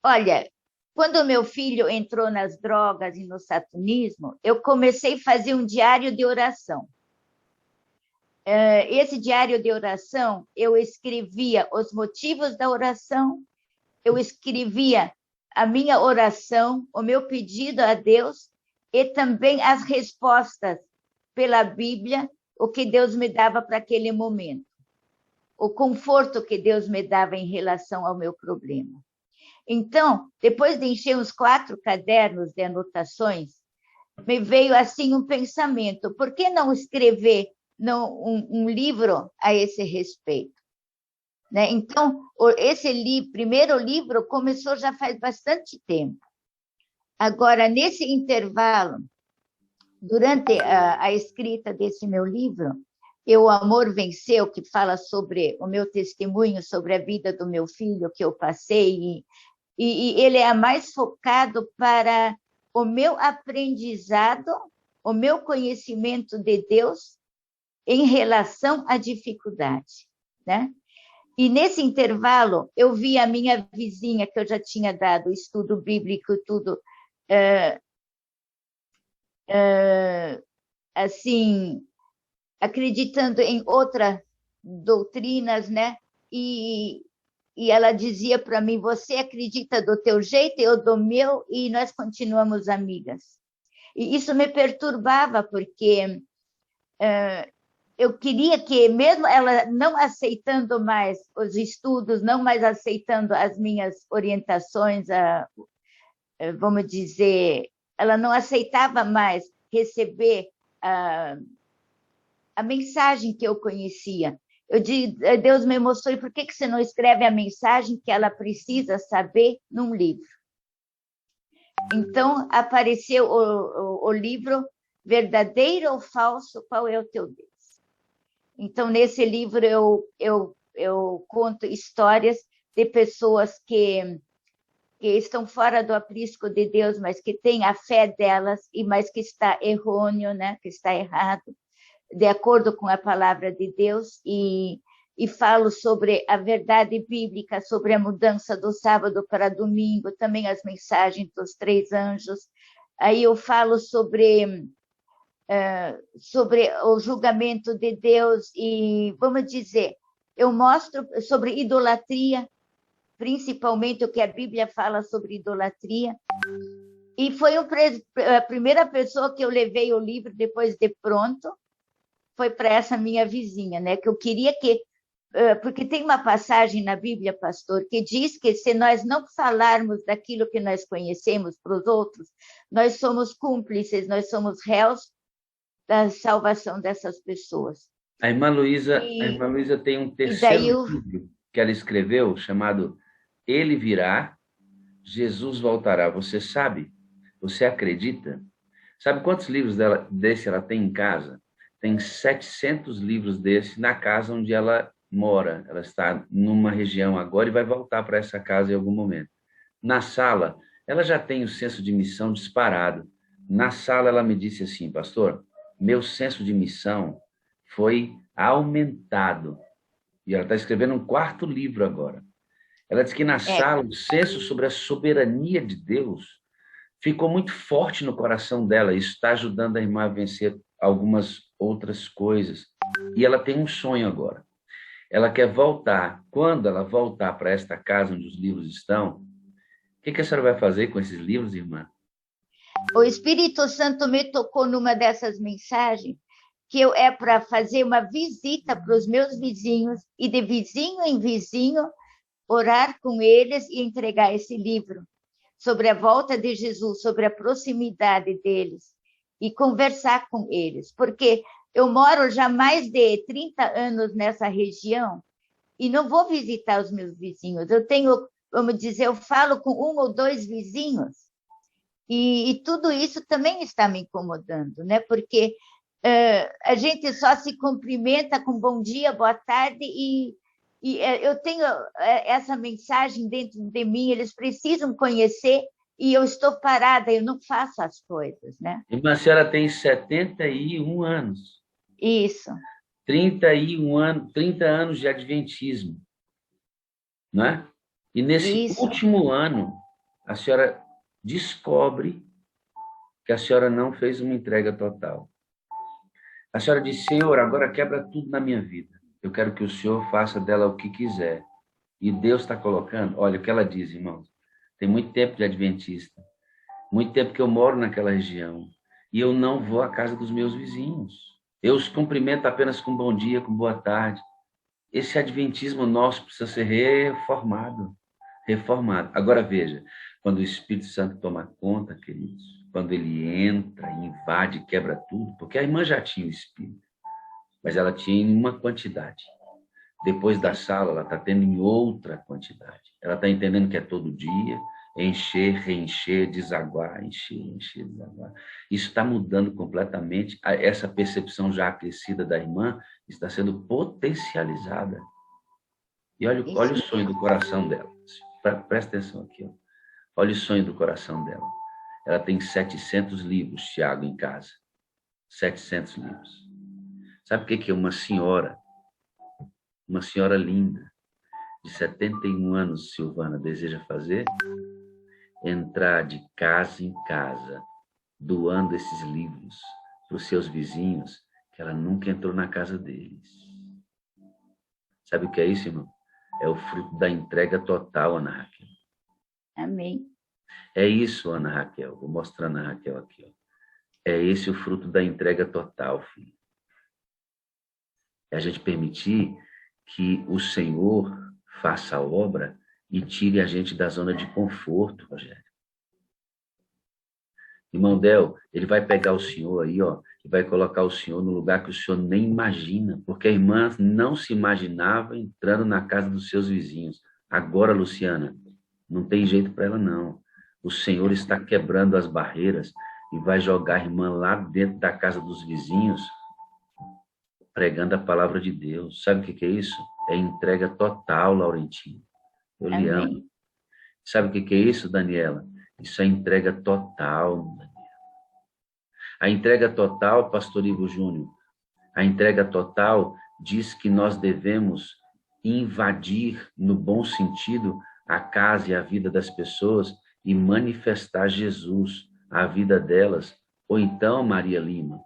Olha, quando o meu filho entrou nas drogas e no satanismo, eu comecei a fazer um diário de oração. Esse diário de oração, eu escrevia os motivos da oração, eu escrevia a minha oração, o meu pedido a Deus e também as respostas pela Bíblia, o que Deus me dava para aquele momento, o conforto que Deus me dava em relação ao meu problema. Então, depois de encher uns 4 cadernos de anotações, me veio assim um pensamento: por que não escrever um livro a esse respeito? Né? Então, esse primeiro livro começou já faz bastante tempo. Agora, nesse intervalo, durante a escrita desse meu livro, O Amor Venceu, que fala sobre o meu testemunho, sobre a vida do meu filho que eu passei, e ele é mais focado para o meu aprendizado, o meu conhecimento de Deus em relação à dificuldade, né? E nesse intervalo, eu vi a minha vizinha, que eu já tinha dado estudo bíblico, tudo, assim, acreditando em outras doutrinas, né? E ela dizia para mim: você acredita do teu jeito, eu do meu, e nós continuamos amigas. E isso me perturbava, porque eu queria que, mesmo ela não aceitando mais os estudos, não mais aceitando as minhas orientações, vamos dizer, ela não aceitava mais receber a mensagem que eu conhecia. Deus me mostrou: por que você não escreve a mensagem que ela precisa saber num livro? Então, apareceu o livro Verdadeiro ou Falso, Qual é o Teu Deus? Então, nesse livro, eu conto histórias de pessoas que estão fora do aprisco de Deus, mas que têm a fé delas, mas que está errôneo, né? Que está errado, de acordo com a palavra de Deus, e falo sobre a verdade bíblica, sobre a mudança do sábado para domingo, também as mensagens dos 3 anjos. Aí eu falo sobre o julgamento de Deus e, vamos dizer, eu mostro sobre idolatria, principalmente o que a Bíblia fala sobre idolatria. E foi a primeira pessoa que eu levei o livro depois de pronto, foi para essa minha vizinha, né? Que eu queria porque tem uma passagem na Bíblia, pastor, que diz que se nós não falarmos daquilo que nós conhecemos para os outros, nós somos cúmplices, nós somos réus da salvação dessas pessoas. A irmã Luísa tem um terceiro livro que ela escreveu, chamado Ele Virá, Jesus Voltará. Você sabe? Você acredita? Sabe quantos livros desse ela tem em casa? Tem 700 livros desse na casa onde ela mora. Ela está numa região agora e vai voltar para essa casa em algum momento. Na sala, ela já tem o senso de missão disparado. Na sala, ela me disse assim, pastor, meu senso de missão foi aumentado. E ela está escrevendo um 4º livro agora. Ela disse que na sala, o senso sobre a soberania de Deus ficou muito forte no coração dela. Isso está ajudando a irmã a vencer algumas outras coisas. E ela tem um sonho agora. Ela quer voltar. Quando ela voltar para esta casa onde os livros estão, o que a senhora vai fazer com esses livros, irmã? O Espírito Santo me tocou numa dessas mensagens que é para fazer uma visita para os meus vizinhos e de vizinho em vizinho orar com eles e entregar esse livro sobre a volta de Jesus, sobre a proximidade deles e conversar com eles, porque eu moro já mais de 30 anos nessa região e não vou visitar os meus vizinhos. Eu tenho, vamos dizer, eu falo com 1 ou 2 vizinhos e tudo isso também está me incomodando, né? Porque a gente só se cumprimenta com bom dia, boa tarde e eu tenho essa mensagem dentro de mim, eles precisam conhecer e eu estou parada, eu não faço as coisas, né? Irmã, a senhora tem 71 anos. Isso. 31 anos, 30 anos de adventismo, não é? E nesse último ano, a senhora descobre que a senhora não fez uma entrega total. A senhora diz, Senhor, agora quebra tudo na minha vida. Eu quero que o Senhor faça dela o que quiser. E Deus está colocando, olha o que ela diz, irmãos. Tem muito tempo de adventista. Muito tempo que eu moro naquela região. E eu não vou à casa dos meus vizinhos. Eu os cumprimento apenas com bom dia, com boa tarde. Esse adventismo nosso precisa ser reformado. Agora veja, quando o Espírito Santo toma conta, queridos, quando ele entra, invade, quebra tudo, porque a irmã já tinha o Espírito, mas ela tinha em uma quantidade. Depois da sala, ela está tendo em outra quantidade. Ela está entendendo que é todo dia, encher, reencher, desaguar, encher, desaguar. Isso está mudando completamente. Essa percepção já aquecida da irmã está sendo potencializada. E olha o sonho do coração dela. Presta atenção aqui. Ó. Olha o sonho do coração dela. Ela tem 700 livros, Tiago, em casa. 700 livros. Sabe o que é uma senhora linda, de 71 anos, Silvana, deseja fazer? Entrar de casa em casa, doando esses livros para os seus vizinhos, que ela nunca entrou na casa deles. Sabe o que é isso, irmão? É o fruto da entrega total, Ana Raquel. Amém. É isso, Ana Raquel. Vou mostrar a Ana Raquel aqui. Ó. É esse o fruto da entrega total, filho. É a gente permitir que o Senhor faça a obra e tire a gente da zona de conforto, Rogério. Irmão Del, ele vai pegar o senhor aí, ó, e vai colocar o senhor no lugar que o senhor nem imagina, porque a irmã não se imaginava entrando na casa dos seus vizinhos. Agora, Luciana, não tem jeito para ela, não. O Senhor está quebrando as barreiras e vai jogar a irmã lá dentro da casa dos vizinhos, pregando a palavra de Deus. Sabe o que é isso? É entrega total, Laurentino. Eu lhe amo. Sabe o que é isso, Daniela? Isso é entrega total, Daniela. A entrega total, pastor Ivo Júnior, a entrega total diz que nós devemos invadir, no bom sentido, a casa e a vida das pessoas e manifestar Jesus, a vida delas. Ou então, Maria Lima,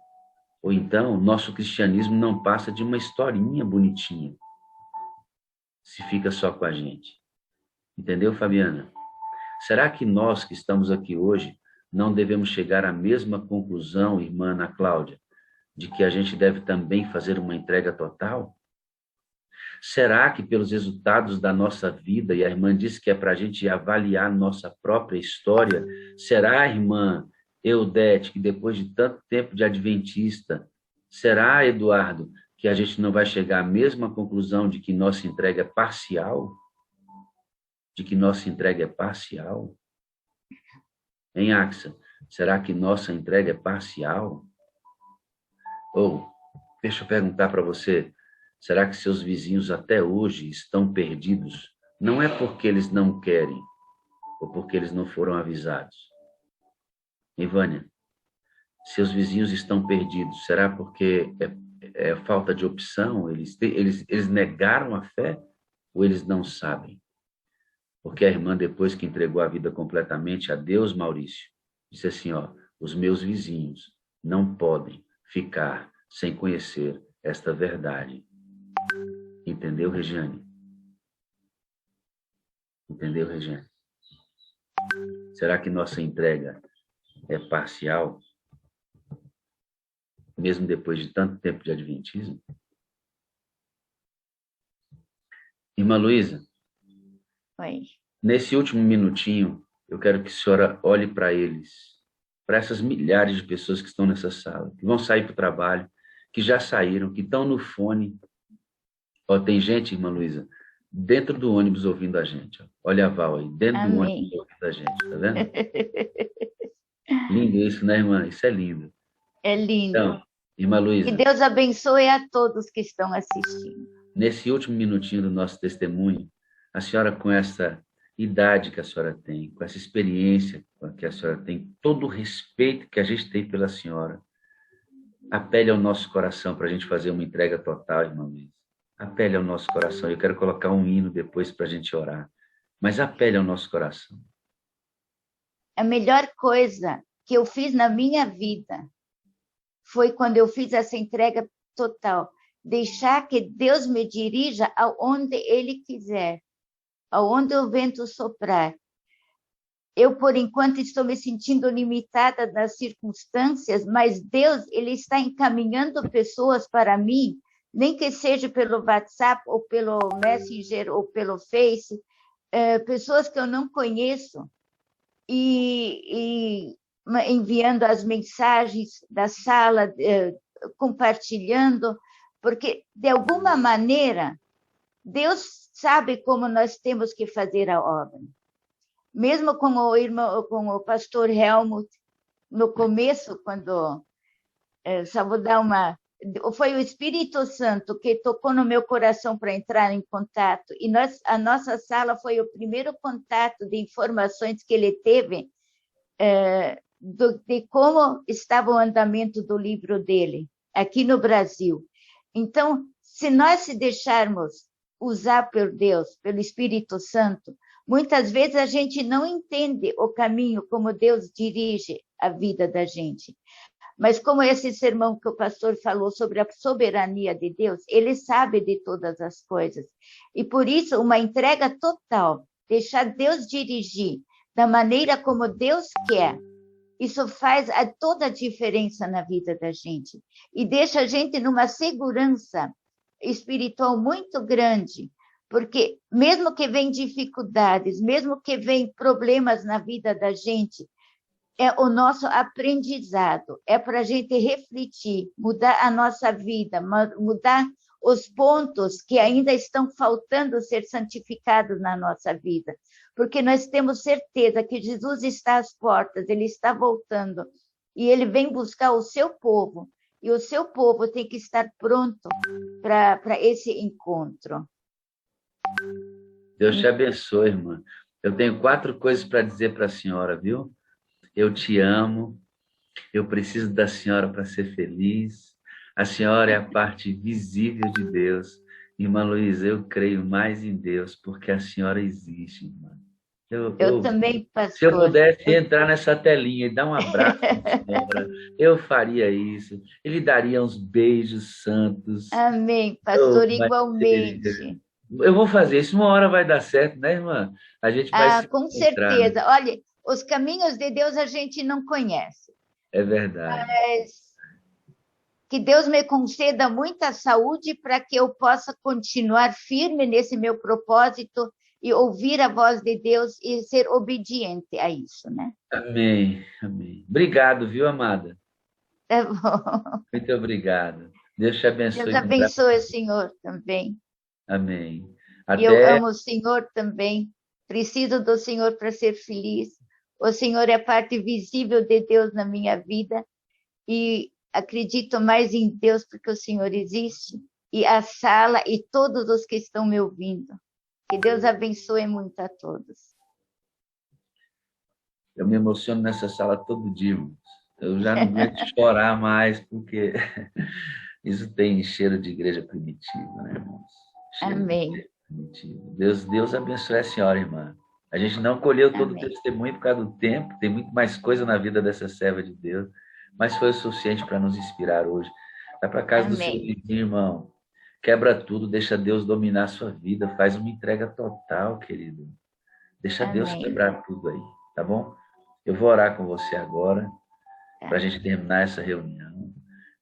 ou então, nosso cristianismo não passa de uma historinha bonitinha, se fica só com a gente. Entendeu, Fabiana? Será que nós que estamos aqui hoje não devemos chegar à mesma conclusão, irmã Ana Cláudia, de que a gente deve também fazer uma entrega total? Será que pelos resultados da nossa vida, e a irmã disse que é para a gente avaliar nossa própria história, será, irmã Eudete, que depois de tanto tempo de adventista, será, Eduardo, que a gente não vai chegar à mesma conclusão de que nossa entrega é parcial? De que nossa entrega é parcial? Hein, Axa? Será que nossa entrega é parcial? Ou, deixa eu perguntar para você, será que seus vizinhos até hoje estão perdidos? Não é porque eles não querem, ou porque eles não foram avisados. Ivânia, seus vizinhos estão perdidos, será porque é falta de opção? Eles negaram a fé ou eles não sabem? Porque a irmã, depois que entregou a vida completamente a Deus, Maurício, disse assim, ó, os meus vizinhos não podem ficar sem conhecer esta verdade. Entendeu, Regiane? Entendeu, Regiane? Será que nossa entrega é parcial? Mesmo depois de tanto tempo de adventismo? Irmã Luísa, Oi. nesse último minutinho, eu quero que a senhora olhe para eles, para essas milhares de pessoas que estão nessa sala, que vão sair para o trabalho, que já saíram, que estão no fone. Ó, tem gente, irmã Luísa, dentro do ônibus ouvindo a gente. Ó. Olha a Val aí, dentro do ônibus ouvindo a gente, tá vendo? Lindo isso, né, irmã? Isso é lindo. É lindo. Então, irmã Luísa, Que Deus abençoe a todos que estão assistindo. nesse último minutinho do nosso testemunho, a senhora, com essa idade que a senhora tem, com essa experiência que a senhora tem, todo o respeito que a gente tem pela senhora, apele ao nosso coração para a gente fazer uma entrega total, irmã Luísa. Apele ao nosso coração. Eu quero colocar um hino depois para a gente orar. Mas apele ao nosso coração. A melhor coisa que eu fiz na minha vida foi quando eu fiz essa entrega total. Deixar que Deus me dirija aonde Ele quiser, aonde o vento soprar. Eu, por enquanto, estou me sentindo limitada nas circunstâncias, mas Deus, Ele está encaminhando pessoas para mim, nem que seja pelo WhatsApp, ou pelo Messenger, ou pelo Face, pessoas que eu não conheço, e enviando as mensagens da sala, compartilhando, porque, de alguma maneira, Deus sabe como nós temos que fazer a obra. Mesmo com o pastor Helmut, no começo, quando só vou dar uma... Foi o Espírito Santo que tocou no meu coração para entrar em contato, e a nossa sala foi o primeiro contato de informações que ele teve de como estava o andamento do livro dele, aqui no Brasil. Então, se nós se deixarmos usar por Deus, pelo Espírito Santo, muitas vezes a gente não entende o caminho como Deus dirige a vida da gente. Mas como esse sermão que o pastor falou sobre a soberania de Deus, ele sabe de todas as coisas. E por isso, uma entrega total, deixar Deus dirigir da maneira como Deus quer, isso faz toda a diferença na vida da gente. E deixa a gente numa segurança espiritual muito grande, porque mesmo que vem dificuldades, mesmo que vem problemas na vida da gente, é o nosso aprendizado, é para a gente refletir, mudar a nossa vida, mudar os pontos que ainda estão faltando ser santificados na nossa vida, porque nós temos certeza que Jesus está às portas, Ele está voltando, e Ele vem buscar o seu povo, e o seu povo tem que estar pronto para esse encontro. Deus te abençoe, irmã. Eu tenho 4 coisas para dizer para a senhora, viu? Eu te amo, eu preciso da senhora para ser feliz. A senhora é a parte visível de Deus. Irmã Luísa, eu creio mais em Deus porque a senhora existe, irmã. Eu também, pastor. Se eu pudesse entrar nessa telinha e dar um abraço à senhora, eu faria isso. Ele daria uns beijos santos. Amém, pastor, igualmente. Eu vou fazer isso, uma hora vai dar certo, né, irmã? A gente vai se com encontrar, certeza. né? Olha, os caminhos de Deus a gente não conhece. É verdade. Mas que Deus me conceda muita saúde para que eu possa continuar firme nesse meu propósito e ouvir a voz de Deus e ser obediente a isso, né? Amém, amém. Obrigado, viu, amada? Tá bom. Muito obrigado. Deus te abençoe. Deus abençoe o Senhor também. Amém. E eu amo o Senhor também. Preciso do Senhor para ser feliz. O Senhor é parte visível de Deus na minha vida e acredito mais em Deus porque o Senhor existe, e a sala e todos os que estão me ouvindo. Que Deus abençoe muito a todos. Eu me emociono nessa sala todo dia, irmãos. Eu já não aguento chorar mais, porque isso tem cheiro de igreja primitiva, né, irmãos? Cheiro Amém. de igreja primitiva. Deus abençoe a senhora, irmã. A gente não colheu todo o testemunho por causa do tempo, tem muito mais coisa na vida dessa serva de Deus, mas foi o suficiente para nos inspirar hoje. Vai para casa do seu vizinho, irmão. Quebra tudo, deixa Deus dominar a sua vida, faz uma entrega total, querido. Deixa Deus quebrar tudo aí, tá bom? Eu vou orar com você agora, para a gente terminar essa reunião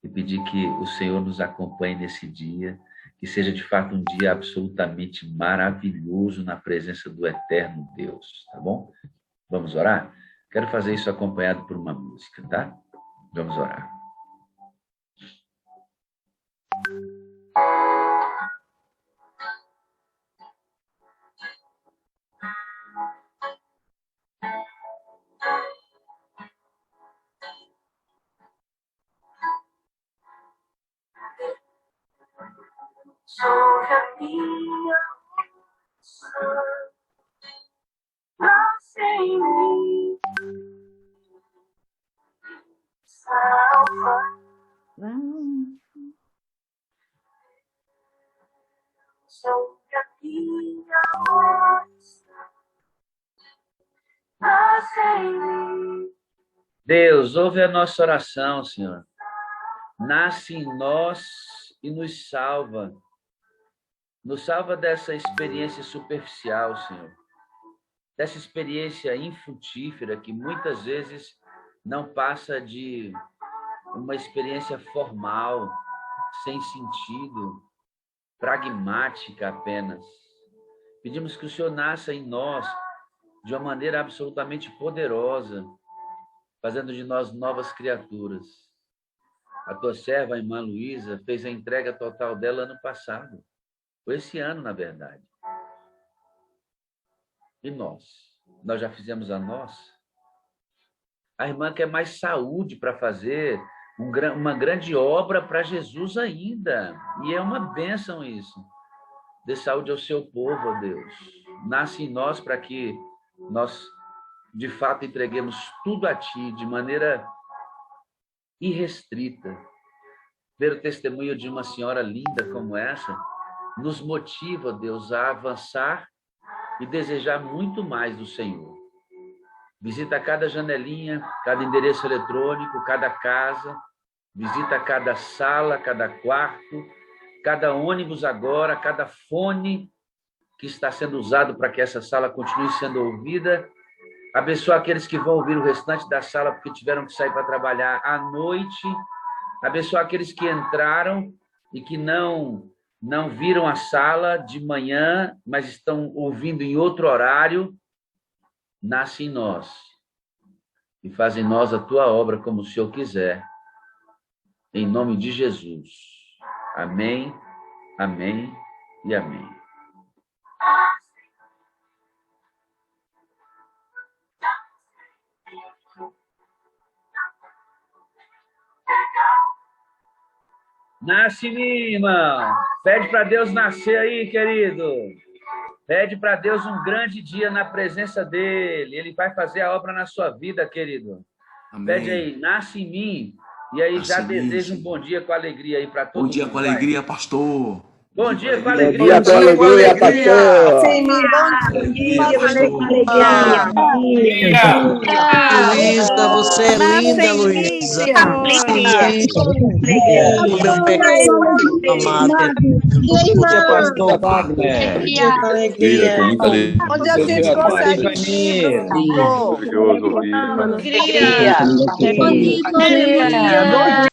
e pedir que o Senhor nos acompanhe nesse dia, que seja de fato um dia absolutamente maravilhoso na presença do eterno Deus, tá bom? Vamos orar? Quero fazer isso acompanhado por uma música, tá? Vamos orar. Sobre a minha oração, nasce em mim, salva. Sobre a minha oração, nasce em mim. Deus, ouve a nossa oração, Senhor. Nasce em nós e nos salva. Nos salva dessa experiência superficial, Senhor. Dessa experiência infrutífera que muitas vezes não passa de uma experiência formal, sem sentido, pragmática apenas. Pedimos que o Senhor nasça em nós de uma maneira absolutamente poderosa, fazendo de nós novas criaturas. A tua serva, a irmã Luísa, fez a entrega total dela ano passado. Foi esse ano, na verdade. E nós? Nós já fizemos a nossa? A irmã quer mais saúde para fazer uma grande obra para Jesus ainda. E é uma bênção isso. Dê saúde ao seu povo, ó Deus. Nasce em nós para que nós, de fato, entreguemos tudo a Ti de maneira irrestrita. Ver o testemunho de uma senhora linda como essa nos motiva, Deus, a avançar e desejar muito mais do Senhor. Visita cada janelinha, cada endereço eletrônico, cada casa, visita cada sala, cada quarto, cada ônibus agora, cada fone que está sendo usado para que essa sala continue sendo ouvida. Abençoa aqueles que vão ouvir o restante da sala porque tiveram que sair para trabalhar à noite. Abençoa aqueles que entraram e que não viram a sala de manhã, mas estão ouvindo em outro horário. Nasce em nós e faz em nós a tua obra como o Senhor quiser. Em nome de Jesus. Amém, amém e amém. Nasce em mim, irmão. Pede para Deus nascer aí, querido. Pede para Deus um grande dia na presença dele. Ele vai fazer a obra na sua vida, querido. Amém. Pede aí, nasce em mim. E aí nasce já deseja um bom dia com alegria aí para todo mundo. Bom dia com alegria, pastor. Bom dia com alegria. Bom dia com alegria, pastor. Sim, bom dia com alegria. Luísa, você é linda, Luísa. Meu pecado amado. Bom dia, pastor Wagner. Bom dia com alegria. Onde a gente consegue Maravilhoso ouvir. Alegria. Bom dia.